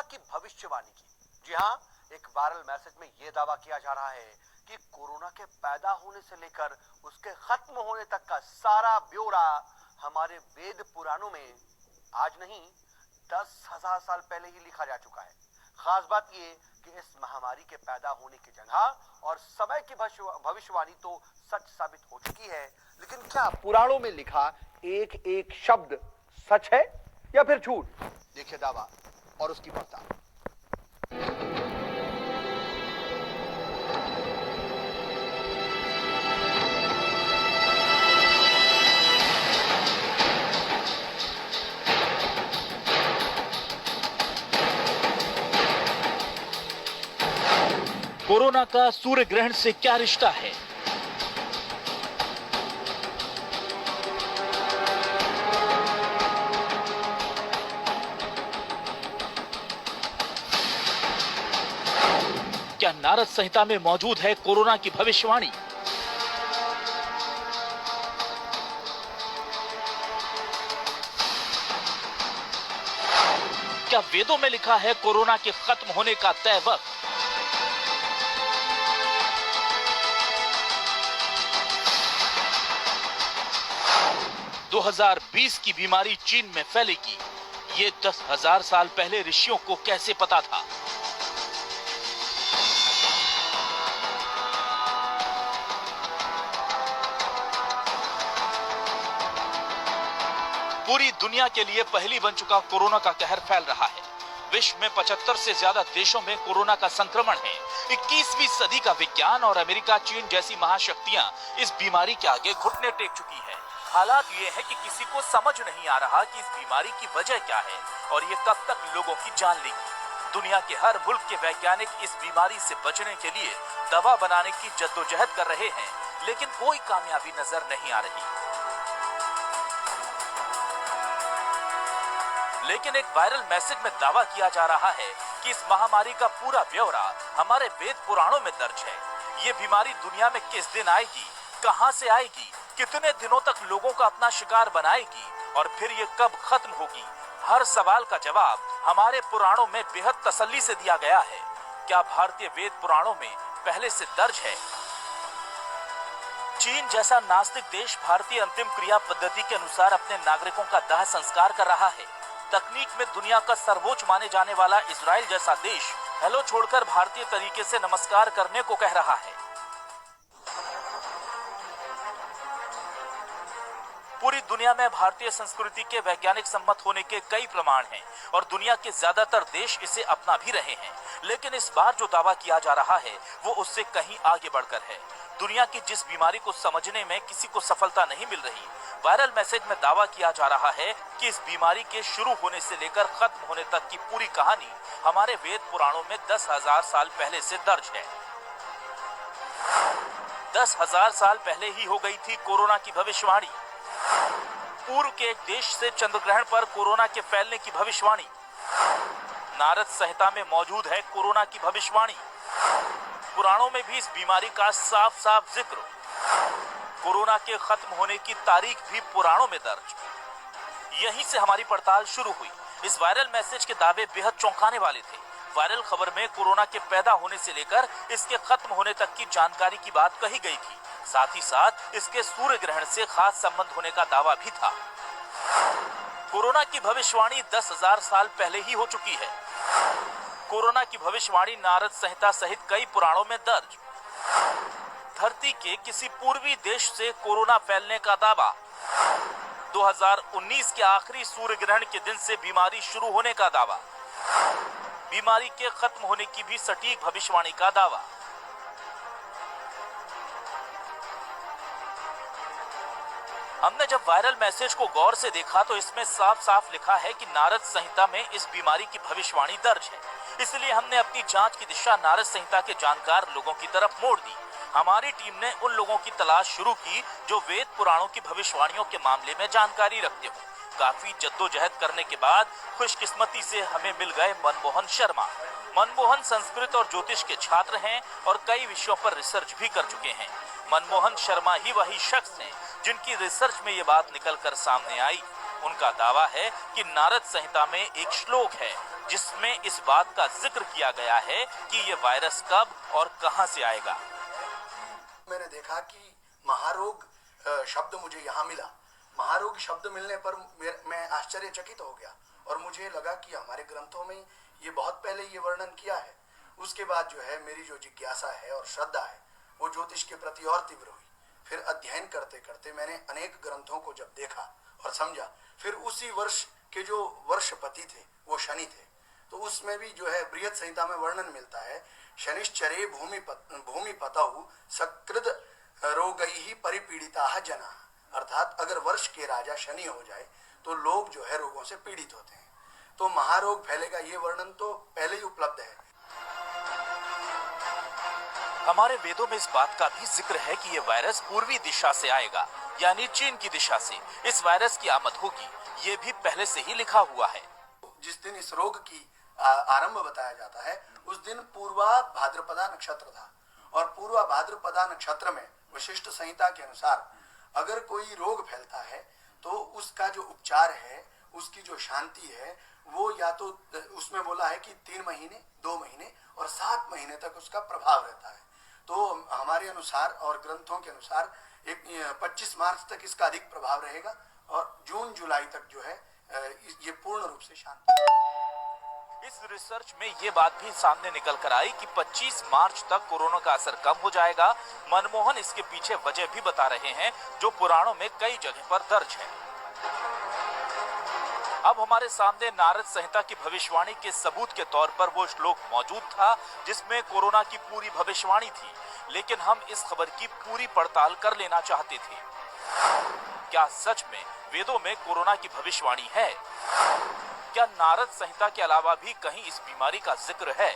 Corona की भविष्यवाणी की। जी हाँ, एक वायरल मैसेज में यह दावा किया जा रहा है कि कोरोना के पैदा होने से लेकर उसके खत्म होने तक का सारा ब्यौरा हमारे वेद पुराणों में आज नहीं 10,000 साल पहले ही लिखा जा चुका है। खास बात ये कि इस महामारी के पैदा होने की जगह और समय की भविष्यवाणी तो सच साबित हो चुकी है, लेकिन क्या पुराणों में लिखा एक एक शब्द सच है या फिर झूठ? देखिए दावा और उसकी पड़ताल। कोरोना का सूर्य ग्रहण से क्या रिश्ता है? क्या नारद संहिता में मौजूद है कोरोना की भविष्यवाणी? क्या वेदों में लिखा है कोरोना के खत्म होने का तय वक्त? 2020 की बीमारी चीन में फैलेगी, ये 10,000 साल पहले ऋषियों को कैसे पता था? पूरी दुनिया के लिए पहली बन चुका कोरोना का कहर फैल रहा है। विश्व में 75 से ज्यादा देशों में कोरोना का संक्रमण है। 21वीं सदी का विज्ञान और अमेरिका, चीन जैसी महाशक्तियां इस बीमारी के आगे घुटने टेक चुकी है। हालात ये है कि किसी को समझ नहीं आ रहा कि इस बीमारी की वजह क्या है और ये कब तक लोगों की जान लेगी। दुनिया के हर मुल्क के वैज्ञानिक इस बीमारी से बचने के लिए दवा बनाने की जद्दोजहद कर रहे हैं, लेकिन कोई कामयाबी नजर नहीं आ रही। लेकिन एक वायरल मैसेज में दावा किया जा रहा है कि इस महामारी का पूरा ब्यौरा हमारे वेद पुराणों में दर्ज है। ये बीमारी दुनिया में किस दिन आएगी, कहां से आएगी, कितने दिनों तक लोगों का अपना शिकार बनाएगी और फिर ये कब खत्म होगी, हर सवाल का जवाब हमारे पुराणों में बेहद तसल्ली से दिया गया है। क्या भारतीय वेद पुराणों में पहले से दर्ज है? चीन जैसा नास्तिक देश भारतीय अंतिम क्रिया पद्धति के अनुसार अपने नागरिकों का दाह संस्कार कर रहा है। तकनीक में दुनिया का सर्वोच्च माने जाने वाला इजराइल जैसा देश हेलो छोड़कर भारतीय तरीके से नमस्कार करने को कह रहा है। पूरी दुनिया में भारतीय संस्कृति के वैज्ञानिक सम्मत होने के कई प्रमाण हैं और दुनिया के ज्यादातर देश इसे अपना भी रहे हैं, लेकिन इस बार जो दावा किया जा रहा है वो उससे कहीं आगे बढ़कर है। दुनिया की जिस बीमारी को समझने में किसी को सफलता नहीं मिल रही, वायरल मैसेज में दावा किया जा रहा है कि इस बीमारी के शुरू होने से लेकर खत्म होने तक की पूरी कहानी हमारे वेद पुराणों में 10,000 साल पहले से दर्ज है। 10,000 साल पहले ही हो गई थी कोरोना की भविष्यवाणी। पूर्व के एक देश से चंद्रग्रहण पर कोरोना के फैलने की भविष्यवाणी। नारद संहिता में मौजूद है कोरोना की भविष्यवाणी। पुराणों में भी इस बीमारी का साफ साफ जिक्र। कोरोना के खत्म होने की तारीख भी पुराणों में दर्ज। यहीं से हमारी पड़ताल शुरू हुई। इस वायरल मैसेज के दावे बेहद चौंकाने वाले थे। वायरल खबर में कोरोना के पैदा होने से लेकर इसके खत्म होने तक की जानकारी की बात कही गई थी। साथ ही साथ इसके सूर्य ग्रहण से खास संबंध होने का दावा भी था। कोरोना की भविष्यवाणी 10,000 साल पहले ही हो चुकी है। कोरोना की भविष्यवाणी नारद संहिता सहित कई पुराणों में दर्ज। धरती के किसी पूर्वी देश से कोरोना फैलने का दावा। 2019 के आखिरी सूर्य ग्रहण के दिन से बीमारी शुरू होने का दावा। बीमारी के खत्म होने की भी सटीक भविष्यवाणी का दावा। हमने जब वायरल मैसेज को गौर से देखा तो इसमें साफ साफ लिखा है कि नारद संहिता में इस बीमारी की भविष्यवाणी दर्ज है। इसलिए हमने अपनी जांच की दिशा नारद संहिता के जानकार लोगों की तरफ मोड़ दी। हमारी टीम ने उन लोगों की तलाश शुरू की जो वेद पुराणों की भविष्यवाणियों के मामले में जानकारी रखते हो। काफी जद्दोजहद करने के बाद खुशकिस्मती से हमें मिल गए मनमोहन शर्मा। मनमोहन संस्कृत और ज्योतिष के छात्र हैं और कई विषयों पर रिसर्च भी कर चुके हैं। मनमोहन शर्मा ही वही शख्स हैं जिनकी रिसर्च में ये बात निकल कर सामने आई। उनका दावा है कि नारद संहिता में एक श्लोक है जिसमें इस बात का जिक्र किया गया है कि ये वायरस कब और कहां से आएगा। मैंने देखा कि महारोग शब्द मुझे यहाँ मिला। महारोग शब्द मिलने पर मैं आश्चर्यचकित हो गया और मुझे लगा कि हमारे ग्रंथों में ये बहुत पहले ये वर्णन किया है। उसके बाद जो है मेरी जो जिज्ञासा है और श्रद्धा है वो ज्योतिष के प्रति और तीव्र हुई। फिर अध्ययन करते करते मैंने अनेक ग्रंथों को जब देखा और समझा, फिर उसी वर्ष के जो वर्षपति थे वो शनि थे, तो उसमें भी जो है बृहत संहिता में वर्णन मिलता है, शनिश्चरे भूमि पतहु सकृद रोगैहि परिपीड़िताः जना। अर्थात अगर वर्ष के राजा शनि हो जाए तो लोग जो है रोगों से पीड़ित होते हैं। तो महारोग फैलेगा ये वर्णन तो पहले ही उपलब्ध है। हमारे वेदों में इस बात का भी जिक्र है कि ये वायरस पूर्वी दिशा से आएगा, यानी चीन की दिशा से इस वायरस की आमद होगी, ये भी पहले से ही लिखा हुआ है। जिस दिन इस रोग की आरंभ बताया जाता है उस दिन पूर्वा भाद्रपदा नक्षत्र था, और पूर्वा भाद्रपदा नक्षत्र में विशिष्ट संहिता के अनुसार अगर कोई रोग फैलता है तो उसका जो उपचार है, उसकी जो शांति है, वो या तो उसमें बोला है कि 3 महीने, 2 महीने और 7 महीने तक उसका प्रभाव रहता है। तो हमारे अनुसार और ग्रंथों के अनुसार 25 मार्च तक इसका अधिक प्रभाव रहेगा और जून जुलाई तक जो है ये पूर्ण रूप से शांत। इस रिसर्च में ये बात भी सामने निकल कर आई कि 25 मार्च तक कोरोना का असर कम हो जाएगा। मनमोहन इसके पीछे वजह भी बता रहे हैं जो पुराणों में कई जगह पर दर्ज है। अब हमारे सामने नारद संहिता की भविष्यवाणी के सबूत के तौर पर वो श्लोक मौजूद था जिसमें कोरोना की पूरी भविष्यवाणी थी, लेकिन हम इस खबर की पूरी पड़ताल कर लेना चाहते थे। क्या सच में वेदों में कोरोना की भविष्यवाणी है? क्या नारद संहिता के अलावा भी कहीं इस बीमारी का जिक्र है?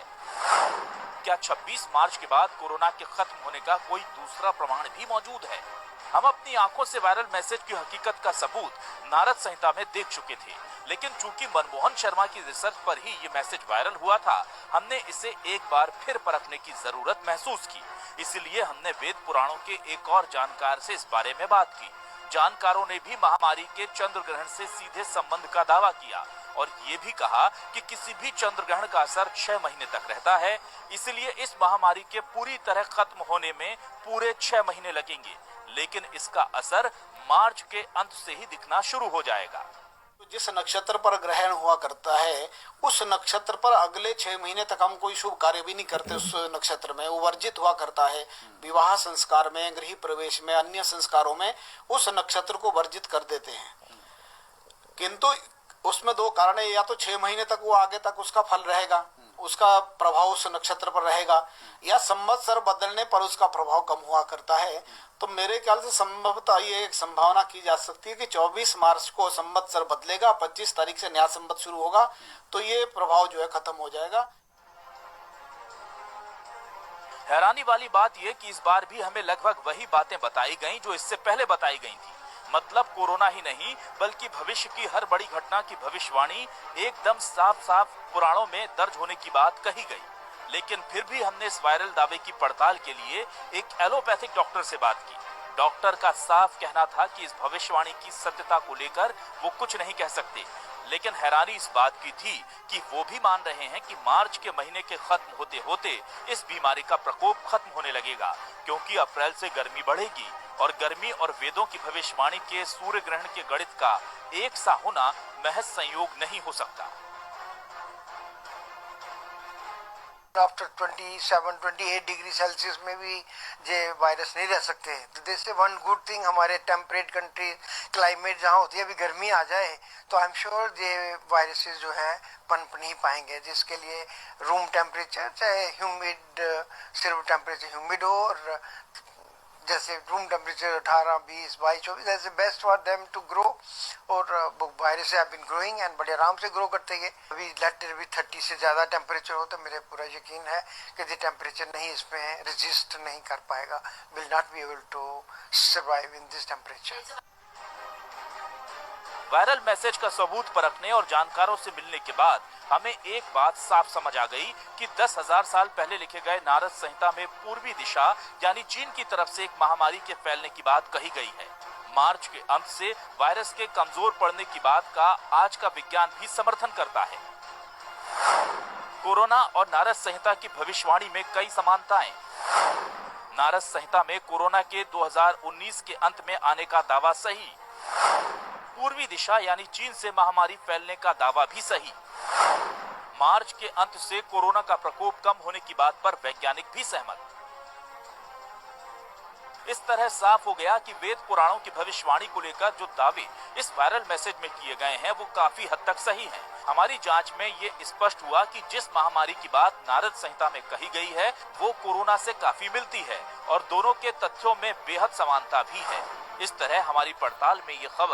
क्या 26 मार्च के बाद कोरोना के खत्म होने का कोई दूसरा प्रमाण भी मौजूद है? हम अपनी आंखों से वायरल मैसेज की हकीकत का सबूत नारद संहिता में देख चुके थे, लेकिन चूंकि मनमोहन शर्मा की रिसर्च पर ही ये मैसेज वायरल हुआ था, हमने इसे एक बार फिर परखने की जरूरत महसूस की। इसलिए हमने वेद पुराणों के एक और जानकार से इस बारे में बात की। जानकारों ने भी महामारी के चंद्र ग्रहण से सीधे संबंध का दावा किया और ये भी कहा कि किसी भी चंद्र ग्रहण का असर 6 महीने तक रहता है, इसलिए इस महामारी के पूरी तरह खत्म होने में पूरे 6 महीने लगेंगे, लेकिन इसका असर मार्च के अंत से ही दिखना शुरू हो जाएगा। जिस नक्षत्र पर ग्रहण हुआ करता है उस नक्षत्र पर अगले 6 महीने तक हम कोई शुभ कार्य भी नहीं करते। उस नक्षत्र में वो वर्जित हुआ करता है। विवाह संस्कार में, गृह प्रवेश में, अन्य संस्कारों में उस नक्षत्र को वर्जित कर देते हैं। किंतु उसमें 2 कारण है, या तो 6 महीने तक वो आगे तक उसका फल रहेगा, उसका प्रभाव उस नक्षत्र पर रहेगा, या संवत्सर बदलने पर उसका प्रभाव कम हुआ करता है। तो मेरे ख्याल से संभवतः ये एक संभावना की जा सकती है कि 24 मार्च को संवत्सर बदलेगा, 25 तारीख से नया संवत शुरू होगा, तो ये प्रभाव जो है खत्म हो जाएगा। हैरानी वाली बात यह कि इस बार भी हमें लगभग वही बातें बताई गईं जो इससे पहले बताई गई थी। मतलब कोरोना ही नहीं बल्कि भविष्य की हर बड़ी घटना की भविष्यवाणी एकदम साफ साफ पुराणों में दर्ज होने की बात कही गई। लेकिन फिर भी हमने इस वायरल दावे की पड़ताल के लिए एक एलोपैथिक डॉक्टर से बात की। डॉक्टर का साफ कहना था कि इस भविष्यवाणी की सत्यता को लेकर वो कुछ नहीं कह सकते, लेकिन हैरानी इस बात की थी कि वो भी मान रहे हैं कि मार्च के महीने के खत्म होते होते इस बीमारी का प्रकोप खत्म होने लगेगा, क्योंकि अप्रैल से गर्मी बढ़ेगी और गर्मी और वेदों की भविष्यवाणी के सूर्य ग्रहण के गणित का एक सा होना महज संयोग नहीं हो सकता। आफ्टर 27-28 डिग्री सेल्सियस में भी ये वायरस नहीं रह सकते। तो this is one good thing, हमारे टेम्परेट कंट्री क्लाइमेट जहाँ होती है, अभी गर्मी आ जाए तो आई एम श्योर ये वायरसेस जो है पनप नहीं पाएंगे, जिसके लिए रूम टेम्परेचर चाहे ह्यूमिड, सिर्फ टेम्परेचर ह्यूमिड हो, और जैसे room temperature 18, 20, 22, 24 that's the best for them to grow. और virus have been growing and बड़े आराम से ग्रो करते हैं। अभी लेट भी 30 से ज़्यादा टेम्परेचर हो तो मेरे पूरा यकीन है कि ये टेम्परेचर नहीं इसमें रेजिस्ट नहीं कर पाएगा, will not be able to survive in this temperature. Viral message का सबूत परखने और जानकारों से मिलने के बाद हमें एक बात साफ समझ आ गई कि 10,000 साल पहले लिखे गए नारद संहिता में पूर्वी दिशा यानी चीन की तरफ से एक महामारी के फैलने की बात कही गई है। मार्च के अंत से वायरस के कमजोर पड़ने की बात का आज का विज्ञान भी समर्थन करता है। कोरोना और नारद संहिता की भविष्यवाणी में कई समानताएं। नारद संहिता में कोरोना के 2019 के अंत में आने का दावा सही, पूर्वी दिशा यानी चीन से महामारी फैलने का दावा भी सही, मार्च के अंत से कोरोना का प्रकोप कम होने की बात पर वैज्ञानिक भी सहमत। इस तरह साफ हो गया कि वेद पुराणों की भविष्यवाणी को लेकर जो दावे इस वायरल मैसेज में किए गए हैं वो काफी हद तक सही हैं। हमारी जांच में ये स्पष्ट हुआ कि जिस महामारी की बात नारद संहिता में कही गई है वो कोरोना से काफी मिलती है और दोनों के तथ्यों में बेहद समानता भी है। इस तरह हमारी पड़ताल में ये खबर